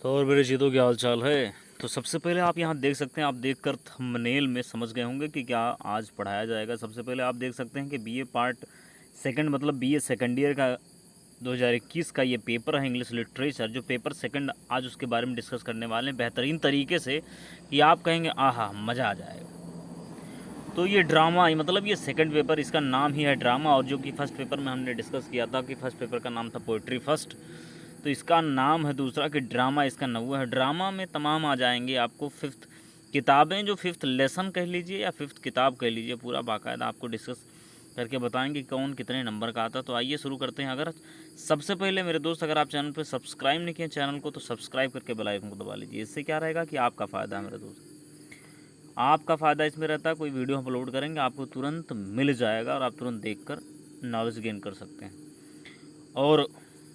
तो और मेरे जीतो क्या हाल चाल है। तो सबसे पहले आप यहाँ देख सकते हैं, आप देखकर थंबनेल में समझ गए होंगे कि क्या आज पढ़ाया जाएगा। सबसे पहले आप देख सकते हैं कि बीए पार्ट सेकंड मतलब बीए सेकंड ईयर का 2021 का ये पेपर है इंग्लिश लिटरेचर। जो पेपर सेकंड आज उसके बारे में डिस्कस करने वाले हैं बेहतरीन तरीके से कि आप कहेंगे आहा मज़ा आ जाएगा। तो ये ड्रामा मतलब ये सेकंड पेपर, इसका नाम ही है ड्रामा। और जो कि फर्स्ट पेपर में हमने डिस्कस किया था कि फर्स्ट पेपर का नाम था पोइट्री फर्स्ट, तो इसका नाम है दूसरा कि ड्रामा, इसका नौवा है। ड्रामा में तमाम आ जाएंगे आपको फिफ्थ किताबें, जो फिफ्थ लेसन कह लीजिए या फिफ्थ किताब कह लीजिए, पूरा बाकायदा आपको डिस्कस करके बताएंगे कौन कितने नंबर का आता है। तो आइए शुरू करते हैं। अगर सबसे पहले मेरे दोस्त, अगर आप चैनल पर सब्सक्राइब नहीं किए चैनल को, तो सब्सक्राइब करके बेल आइकन को दबा लीजिए। इससे क्या रहेगा कि आपका फ़ायदा है मेरे दोस्त, आपका फ़ायदा इसमें रहता है। कोई वीडियो हम अपलोड करेंगे आपको तुरंत मिल जाएगा और आप तुरंत देखकर नॉलेज गेन कर सकते हैं। और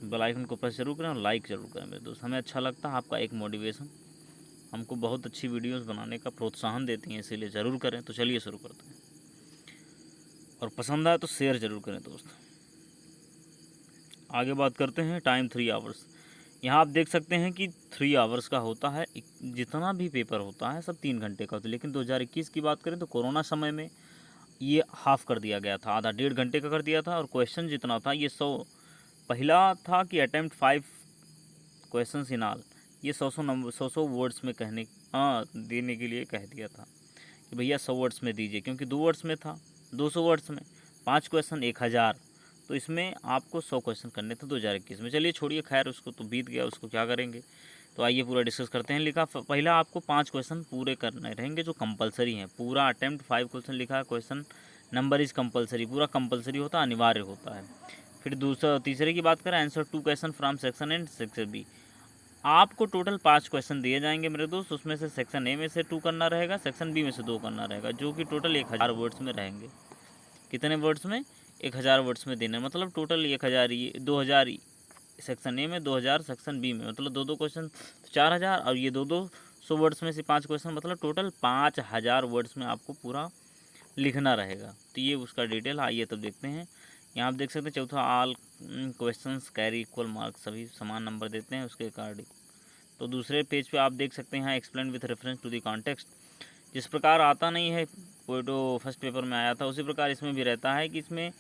बेल आइकन को प्रेस जरूर करें और लाइक ज़रूर करें मेरे दोस्त, हमें अच्छा लगता है। आपका एक मोटिवेशन हमको बहुत अच्छी वीडियोस बनाने का प्रोत्साहन देती हैं, इसीलिए ज़रूर करें। तो चलिए शुरू करते हैं, और पसंद आए तो शेयर ज़रूर करें दोस्त। आगे बात करते हैं। Time 3 hours. यहाँ आप देख सकते हैं कि 3 आवर्स का होता है। जितना भी पेपर होता है सब 3 घंटे का होता है, लेकिन 2021 की बात करें तो कोरोना समय में ये हाफ़ कर दिया गया था, आधा 1.5 घंटे का कर दिया था। और क्वेश्चन जितना था ये 100, पहला था कि अटैम्प्ट 5 क्वेश्चन इन ऑल, ये 100 नंबर 100 वर्ड्स में कहने देने के लिए कह दिया था कि भैया 100 वर्ड्स में दीजिए, क्योंकि 2 वर्ड्स में था। 200 वर्ड्स में 5 क्वेश्चन 1000, तो इसमें आपको 100 क्वेश्चन करने थे 2021 में। चलिए छोड़िए, खैर उसको तो बीत गया, उसको क्या करेंगे। तो आइए पूरा डिस्कस करते हैं। लिखा पहला आपको 5 क्वेश्चन पूरे करने रहेंगे जो कंपलसरी हैं। पूरा अटैम्प्ट 5 क्वेश्चन लिखा है। क्वेश्चन नंबर इज़ कंपलसरी, पूरा कंपलसरी होता है, अनिवार्य होता है। फिर तीसरे की बात करें, answer 2 question from section and section B. आपको टोटल 5 क्वेश्चन दिए जाएंगे मेरे दोस्त, उसमें से सेक्शन ए में से 2 करना रहेगा, सेक्शन बी में से 2 करना रहेगा, जो कि टोटल 1000 वर्ड्स में रहेंगे। कितने वर्ड्स में? 1000 वर्ड्स में देना, मतलब टोटल 1000, 2000 सेक्शन ए में, 2000 सेक्शन बी में, मतलब 2-2 क्वेश्चन 4000, और ये 2-2 वर्ड्स में से 5 क्वेश्चन, मतलब टोटल 5000 वर्ड्स में आपको पूरा लिखना रहेगा। तो ये उसका डिटेल। आइए तब देखते हैं। यहाँ आप देख सकते हैं चौथा, all questions carry equal marks, सभी समान नंबर देते हैं उसके अकॉर्डिंग। तो दूसरे पेज पे आप देख सकते हैं यहाँ explain with reference to the context. जिस प्रकार आता नहीं है पोइटो फर्स्ट पेपर में आया था, उसी प्रकार इसमें भी रहता है कि इसमें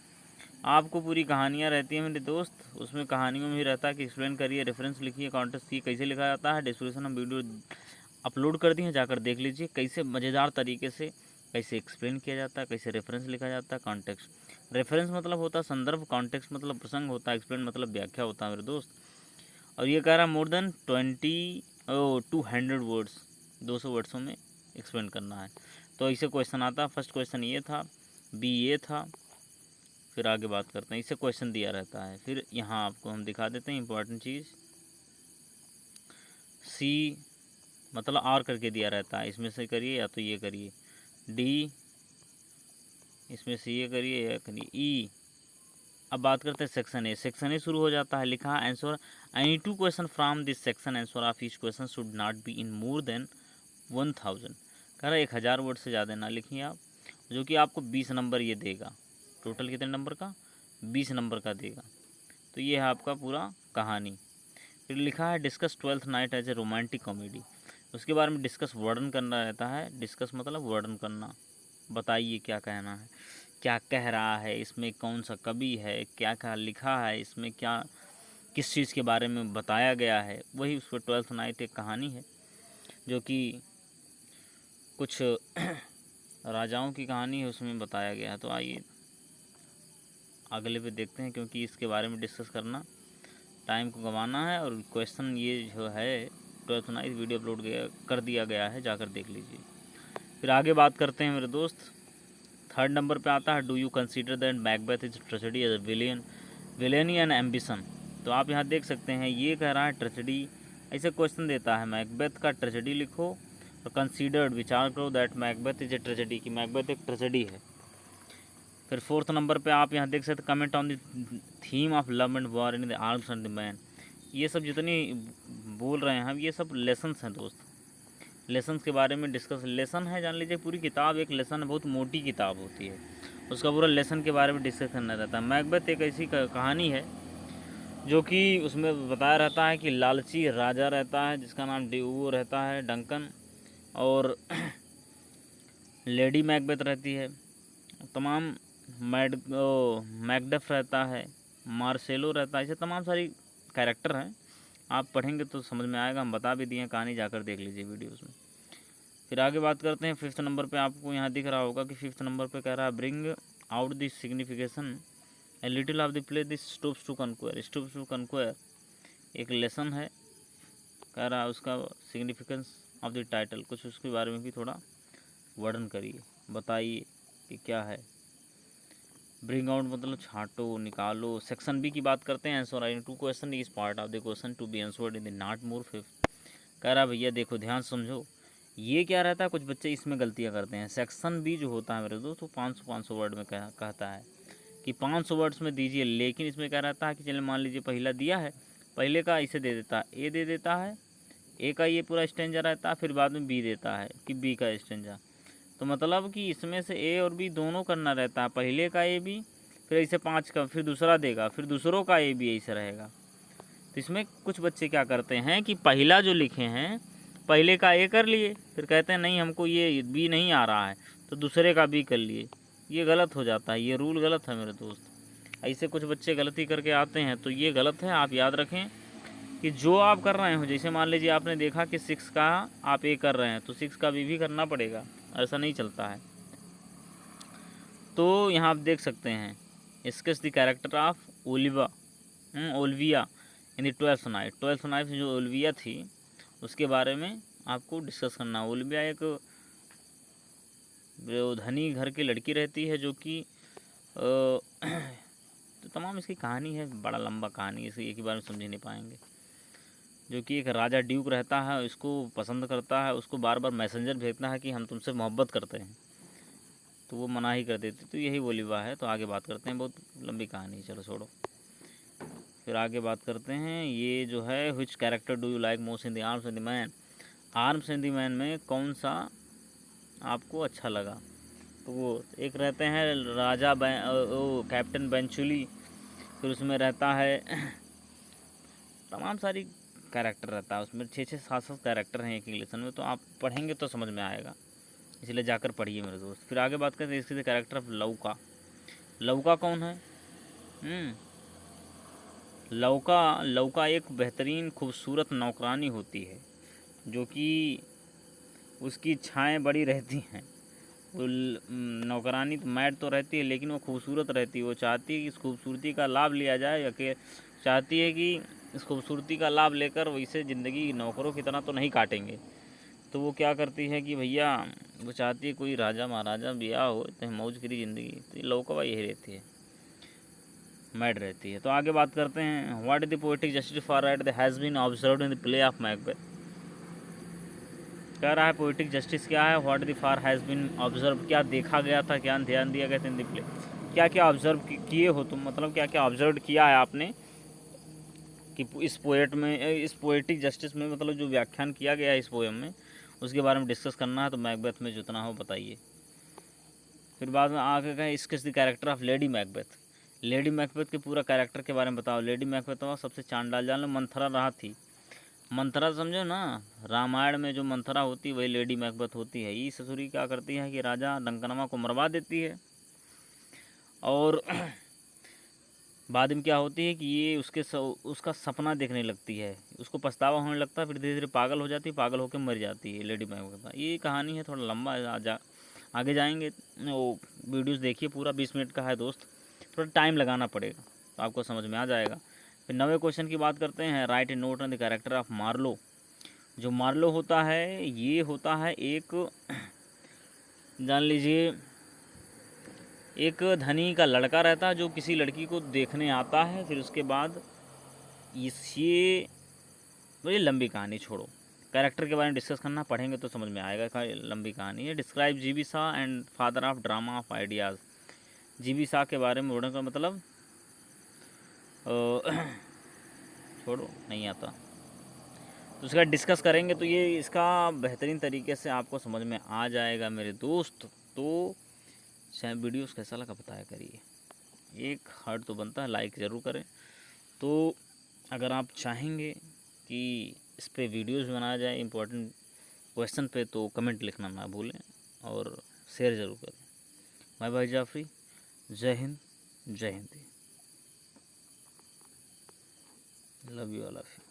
आपको पूरी कहानियाँ रहती हैं मेरे दोस्त। उसमें कहानियों में भी रहता है कि एक्सप्लेन करिए, रेफरेंस लिखिए, कॉन्टेक्स्ट ये कैसे लिखा जाता है। डिस्क्रिप्शन में वीडियो अपलोड कर दी है, जाकर देख लीजिए कैसे मज़ेदार तरीके से कैसे एक्सप्लेन किया जाता है, कैसे रेफरेंस लिखा जाता है। कॉन्टेक्स्ट, रेफरेंस मतलब होता है संदर्भ, कॉन्टेक्स्ट मतलब प्रसंग होता है, एक्सप्लेन मतलब व्याख्या होता है मेरे दोस्त। और ये कह रहा है मोर देन 200 वर्ड्स, 200 वर्ड्सों में एक्सप्लेन करना है। तो ऐसे क्वेश्चन आता है। फर्स्ट क्वेश्चन ये था, बी ये था, फिर आगे बात करते हैं। इससे क्वेश्चन दिया रहता है। फिर यहाँ आपको हम दिखा देते हैं इंपॉर्टेंट चीज़, सी मतलब आर करके दिया रहता है, इसमें से करिए या तो ये करिए, डी इसमें से ये करिए या करिए, ई। अब बात करते हैं सेक्शन ए। सेक्शन ए शुरू हो जाता है, लिखा है answer any 2 question from this section, answer of each question should not be in more than 1000। कह रहा है 1000 वर्ड से ज़्यादा ना लिखिए आप, जो कि आपको 20 नंबर ये देगा। टोटल कितने नंबर का? 20 नंबर का देगा। तो ये है आपका पूरा कहानी। फिर लिखा है discuss 12th night as a romantic comedy. उसके बारे में डिस्कस वर्णन करना रहता है। डिस्कस मतलब वर्णन करना, बताइए क्या कहना है, क्या कह रहा है, इसमें कौन सा कवि है, क्या क्या लिखा है, इसमें क्या किस चीज़ के बारे में बताया गया है। वही उस पर 12th नाइट एक कहानी है, जो कि कुछ राजाओं की कहानी है, उसमें बताया गया है। तो आइए अगले पे देखते हैं, क्योंकि इसके बारे में डिस्कस करना टाइम को गंवाना है। और क्वेश्चन ये जो है 12th नाइट वीडियो अपलोड कर दिया गया है, जाकर देख लीजिए। फिर आगे बात करते हैं मेरे दोस्त। 3rd नंबर पे आता है, do you consider that Macbeth is tragedy as a villainy and ambition. तो आप यहाँ देख सकते हैं ये कह रहा है ट्रेजेडी, ऐसे क्वेश्चन देता है मैकबेथ का ट्रेजेडी लिखो, और कंसीडर्ड विचार करो that Macbeth is a tragedy, कि मैकबेथ एक ट्रेजेडी है। फिर 4th नंबर पे आप यहाँ देख सकते हैं, comment on the theme of love and war in the arms and the man. ये सब जितनी बोल रहे हैं हम, ये सब लेसन्स हैं दोस्त। लेसन्स के बारे में डिस्कस, लेसन है जान लीजिए, पूरी किताब एक लेसन है, बहुत मोटी किताब होती है, उसका पूरा लेसन के बारे में डिस्कस करना रहता है। मैकबेथ एक ऐसी कहानी है जो कि उसमें बताया रहता है कि लालची राजा रहता है जिसका नाम वो रहता है डंकन, और लेडी मैकबेथ रहती है, तमाम मैकडफ रहता है, मार्सेलो रहता है, ऐसे तमाम सारी कैरेक्टर हैं। आप पढ़ेंगे तो समझ में आएगा, हम बता भी दिए, कहानी जाकर देख लीजिए वीडियोस में। फिर आगे बात करते हैं 5th नंबर पे। आपको यहाँ दिख रहा होगा कि 5th नंबर पे कह रहा है bring out the signification a little of the play this stoops to conquer. Stoops to conquer एक लेसन है, कह रहा है उसका सिग्निफिकेंस ऑफ द टाइटल, कुछ उसके बारे में भी थोड़ा वर्णन करिए, बताइए कि क्या है। ब्रिंग आउट मतलब छांटो, निकालो। सेक्शन बी की बात करते हैं। Answer writing two question is part of the question to be answered in the not more 5th। कह रहा भैया देखो ध्यान समझो, ये क्या रहता है, कुछ बच्चे इसमें गलतियाँ करते हैं। सेक्शन बी जो होता है मेरे दोस्तों 500 वर्ड में कहता है कि 500 वर्ड्स में दीजिए, लेकिन इसमें क्या रहता है कि चलिए मान लीजिए पहला दिया है, पहले का इसे दे देता है, ए दे देता है, ए का ये पूरा स्टेंजा रहता है, फिर बाद में बी देता है कि बी का स्टेंजा। तो मतलब कि इसमें से ए और बी दोनों करना रहता है, पहले का ए बी, फिर ऐसे 5 का, फिर दूसरा देगा, फिर दूसरों का ए बी, ऐसे रहेगा। तो इसमें कुछ बच्चे क्या करते हैं कि पहला जो लिखे हैं पहले का ए कर लिए, फिर कहते हैं नहीं हमको ये बी नहीं आ रहा है, तो दूसरे का बी कर लिए। ये गलत हो जाता है, ये रूल गलत है मेरे दोस्त। ऐसे कुछ बच्चे गलती करके आते हैं, तो ये गलत है। आप याद रखें कि जो आप कर रहे हो, जैसे मान लीजिए आपने देखा कि 6 का आप ए कर रहे हैं, तो 6 का बी भी करना पड़ेगा, ऐसा नहीं चलता है। तो यहाँ आप देख सकते हैं sketch the character of Olivia in the 12th night. 12th night में जो ओल्विया थी उसके बारे में आपको डिस्कस करना। ओल्विया एक धनी घर की लड़की रहती है जो कि तो तमाम इसकी कहानी है, बड़ा लंबा कहानी, इसे एक ही बार में समझ नहीं पाएंगे। जो कि एक राजा ड्यूक रहता है, इसको पसंद करता है, उसको बार बार मैसेंजर भेजता है कि हम तुमसे मोहब्बत करते हैं, तो वो मना ही कर देती। तो यही ओलिवा है। तो आगे बात करते हैं, बहुत लंबी कहानी है, चलो छोड़ो। फिर आगे बात करते हैं, ये जो है which character do you like most in the arms and the man. Arms and the man में कौन सा आपको अच्छा लगा? तो वो एक रहते हैं राजा वो कैप्टन बेंचुली, फिर उसमें रहता है तमाम सारी कैरेक्टर रहता है उसमें, 6-7 कैरेक्टर हैं एक ही लेसन में। तो आप पढ़ेंगे तो समझ में आएगा, इसलिए जाकर पढ़िए मेरे दोस्त। फिर आगे बात करते हैं इसके कैरेक्टर ऑफ लौका। लौका कौन है? लौका एक बेहतरीन खूबसूरत नौकरानी होती है, जो कि उसकी इच्छाएं बड़ी रहती हैं। वो नौकरानी तो मैड तो रहती है, लेकिन वो खूबसूरत रहती है। वो चाहती है कि इस खूबसूरती का लाभ लिया जाए, या कि चाहती है कि इस खूबसूरती का लाभ लेकर वैसे ज़िंदगी नौकरों की तरह तो नहीं काटेंगे। तो वो क्या करती है कि भैया वो चाहती है कोई राजा महाराजा ब्याह हो, तो मौज करी ज़िंदगी। तो ये लौकवा यही रहती है, मैड रहती है। तो आगे बात करते हैं, what is the poetic justice for right that has been observed in the play of Macbeth. कह रहा है पोएटिक जस्टिस क्या है, what the far has been observe, क्या देखा गया था, क्या ध्यान दिया गया था इन द प्ले, क्या क्या ऑब्जर्व किए हो तुम, मतलब क्या क्या ऑब्जर्व किया है आपने कि इस पोएट में, इस पोएटिक जस्टिस में, मतलब जो व्याख्यान किया गया है इस पोएम में, उसके बारे में डिस्कस करना है। तो मैकबेथ में जितना हो बताइए। फिर बाद में आगे कहें sketch the character of lady Macbeth. Lady Macbeth के पूरा कैरेक्टर के बारे में बताओ। लेडी मैकबेथ तो सबसे चांडाल जान लो मंथरा रहा थी। मंथरा समझो ना, रामायण में जो मंथरा होती है वही लेडी मैकबेथ होती है। ये ससुरी क्या करती है कि राजा डंकनमा को मरवा देती है, और बाद में क्या होती है कि ये उसका सपना देखने लगती है, उसको पछतावा होने लगता है, फिर धीरे धीरे पागल हो जाती है, पागल होकर मर जाती है लेडी मैकबेथ। ये कहानी है, थोड़ा लंबा है, आगे जाएंगे। वो वीडियोस देखिए, पूरा 20 मिनट का है दोस्त, थोड़ा टाइम लगाना पड़ेगा तो आपको समझ में आ जाएगा। फिर 9वें क्वेश्चन की बात करते हैं, write a note on the character of Marlow. जो मार्लो होता है, ये होता है एक, जान लीजिए एक धनी का लड़का रहता है जो किसी लड़की को देखने आता है। फिर उसके बाद ये बड़ी लंबी कहानी, छोड़ो, कैरेक्टर के बारे में डिस्कस करना, पढ़ेंगे तो समझ में आएगा, लंबी कहानी है। Describe GB Shah and father of drama of ideas. GB Shah के बारे में वर्णन का मतलब छोड़ो, नहीं आता, तो उसका डिस्कस करेंगे तो ये इसका बेहतरीन तरीके से आपको समझ में आ जाएगा मेरे दोस्त। तो चाहे वीडियोस कैसा लगा बताया करिए, एक हार्ट तो बनता है, लाइक ज़रूर करें। तो अगर आप चाहेंगे कि इस पे वीडियोज़ बनाया जाए इम्पोर्टेंट क्वेश्चन पे, तो कमेंट लिखना ना भूलें और शेयर ज़रूर करें। मैं भाई जाफरी, जय हिंद, जय Hindi. Love you all of you.